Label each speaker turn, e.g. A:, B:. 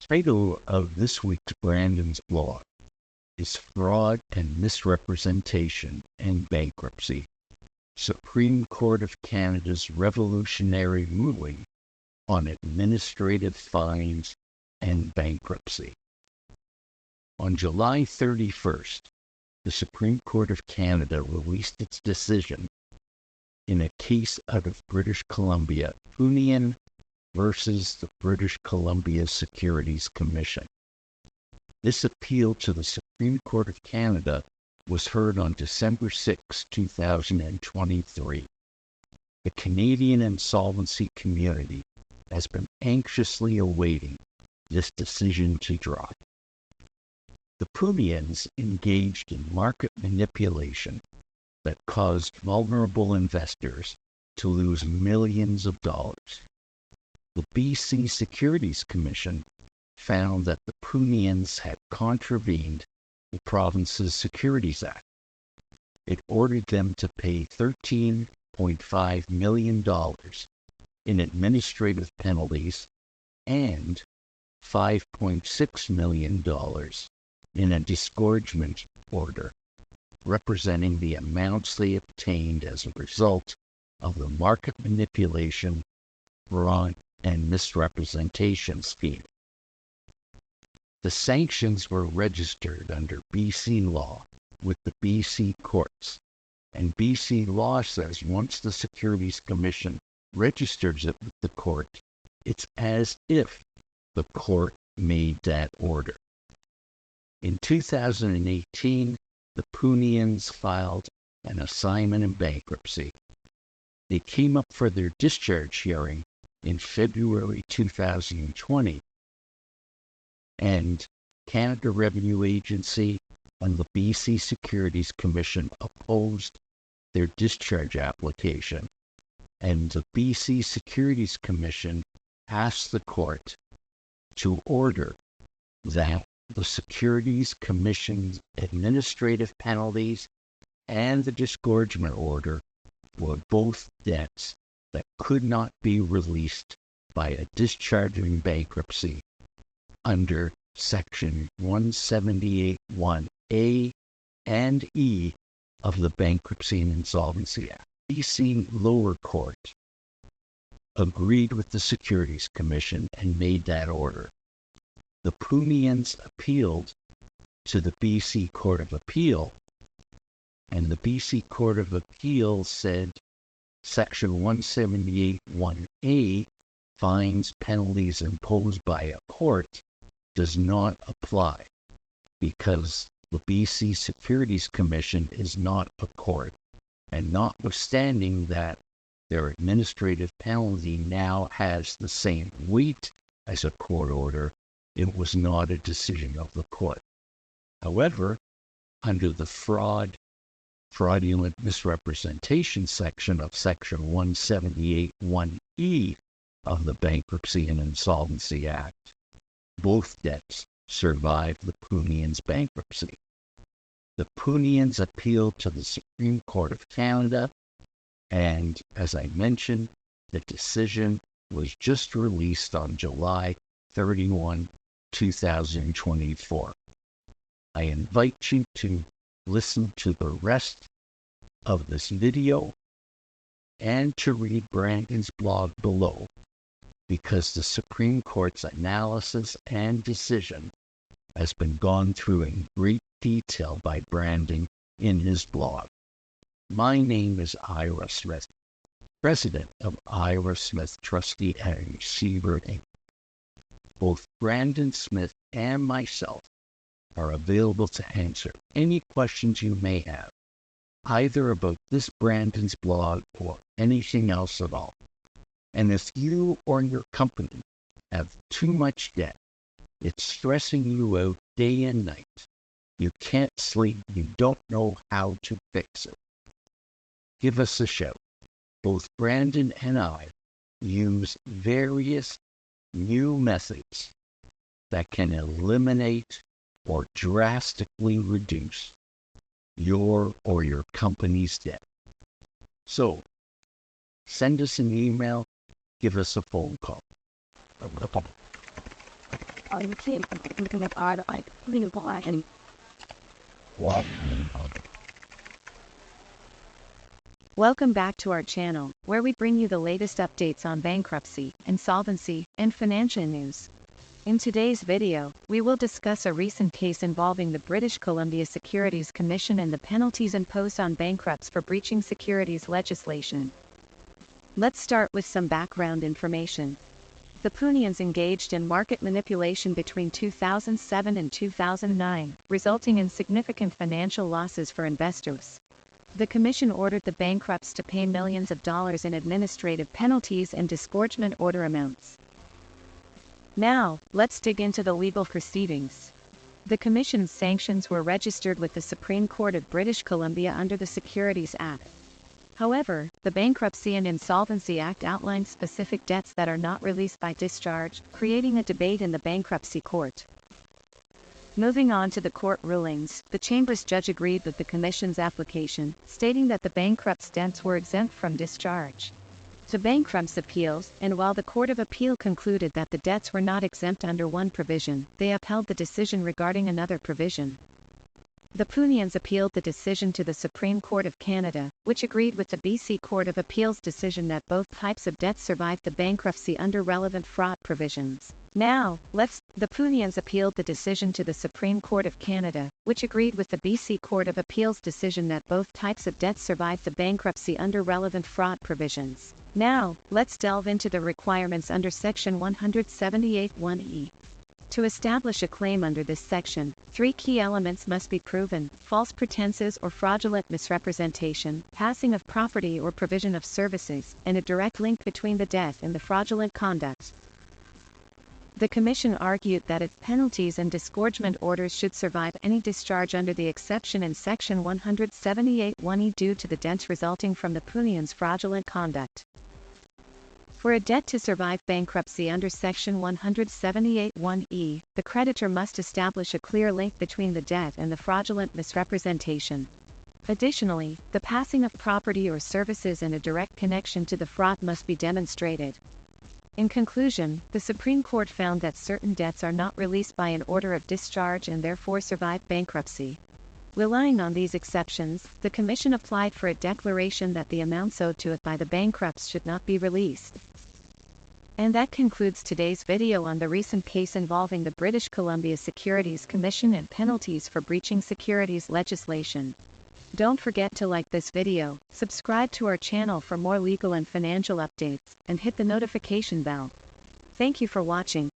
A: Title of this week's Brandon's blog is Fraud and Misrepresentation and Bankruptcy, Supreme Court of Canada's revolutionary ruling on administrative fines and bankruptcy. On July 31st, the Supreme Court of Canada released its decision in a case out of British Columbia, Poonian versus the British Columbia Securities Commission. This appeal to the Supreme Court of Canada was heard on December 6, 2023. The Canadian insolvency community has been anxiously awaiting this decision to drop. The Poonians engaged in market manipulation that caused vulnerable investors to lose millions of dollars. The BC Securities Commission found that the Poonians had contravened the province's Securities Act. It ordered them to pay $13.5 million in administrative penalties and $5.6 million in a disgorgement order, representing the amounts they obtained as a result of the market manipulation, fraud, and misrepresentation scheme. The sanctions were registered under BC law with the BC courts, and BC law says once the Securities Commission registers it with the court, it's as if the court made that order. In 2018, the Poonians filed an assignment in bankruptcy. They came up for their discharge hearing in February 2020, and Canada Revenue Agency and the BC Securities Commission opposed their discharge application, and the BC Securities Commission asked the court to order that the Securities Commission's administrative penalties and the disgorgement order were both debts that could not be released by a discharging bankruptcy under Section 178(1)(a) and (e) of the Bankruptcy and Insolvency Act. BC lower court agreed with the Securities Commission and made that order. The Poonians appealed to the BC Court of Appeal, and the BC Court of Appeal said Section 178(1)(a), fines, penalties imposed by a court, does not apply because the BC Securities Commission is not a court, and notwithstanding that their administrative penalty now has the same weight as a court order, it was not a decision of the court. However, under the fraudulent misrepresentation section of Section 178(1)(e) of the Bankruptcy and Insolvency Act, both debts survived the Poonians' bankruptcy. The Poonians appealed to the Supreme Court of Canada, and as I mentioned, the decision was just released on July 31, 2024. I invite you to listen to the rest of this video and to read Brandon's blog below, because the Supreme Court's analysis and decision has been gone through in great detail by Brandon in his blog. My name is Ira Smith, President of Ira Smith Trustee and Receiver, Inc. Both Brandon Smith and myself are available to answer any questions you may have, either about this Brandon's blog or anything else at all. And if you or your company have too much debt, it's stressing you out day and night, you can't sleep, you don't know how to fix it, give us a shout. Both Brandon and I use various new methods that can eliminate or drastically reduce your or your company's debt. So, send us an email, give us a phone call.
B: Welcome back to our channel, where we bring you the latest updates on bankruptcy, insolvency, and financial news. In today's video, we will discuss a recent case involving the British Columbia Securities Commission and the penalties imposed on bankrupts for breaching securities legislation. Let's start with some background information. The Poonians engaged in market manipulation between 2007 and 2009, resulting in significant financial losses for investors. The Commission ordered the bankrupts to pay millions of dollars in administrative penalties and disgorgement order amounts. Now, let's dig into the legal proceedings. The Commission's sanctions were registered with the Supreme Court of British Columbia under the Securities Act. However, the Bankruptcy and Insolvency Act outlines specific debts that are not released by discharge, creating a debate in the bankruptcy court. Moving on to the court rulings, the Chamber's judge agreed with the Commission's application, stating that the bankrupt's debts were exempt from discharge. The bankrupt's appeals, and while the Court of Appeal concluded that the debts were not exempt under one provision, they upheld the decision regarding another provision. The Poonians appealed the decision to the Supreme Court of Canada, which agreed with the BC Court of Appeal's decision that both types of debts survived the bankruptcy under relevant fraud provisions. Now, the Poonians appealed the decision to the Supreme Court of Canada, which agreed with the BC Court of Appeal's decision that both types of debts survived the bankruptcy under relevant fraud provisions. Now, let's delve into the requirements under Section 178(1)(e). To establish a claim under this section, three key elements must be proven: false pretenses or fraudulent misrepresentation, passing of property or provision of services, and a direct link between the debt and the fraudulent conduct. The Commission argued that its penalties and disgorgement orders should survive any discharge under the exception in Section 178(1)(e) due to the debts resulting from the Poonians' fraudulent conduct. For a debt to survive bankruptcy under Section 178(1)(e), the creditor must establish a clear link between the debt and the fraudulent misrepresentation. Additionally, the passing of property or services and a direct connection to the fraud must be demonstrated. In conclusion, the Supreme Court found that certain debts are not released by an order of discharge and therefore survive bankruptcy. Relying on these exceptions, the Commission applied for a declaration that the amounts owed to it by the bankrupts should not be released. And that concludes today's video on the recent case involving the British Columbia Securities Commission and penalties for breaching securities legislation. Don't forget to like this video, subscribe to our channel for more legal and financial updates, and hit the notification bell. Thank you for watching.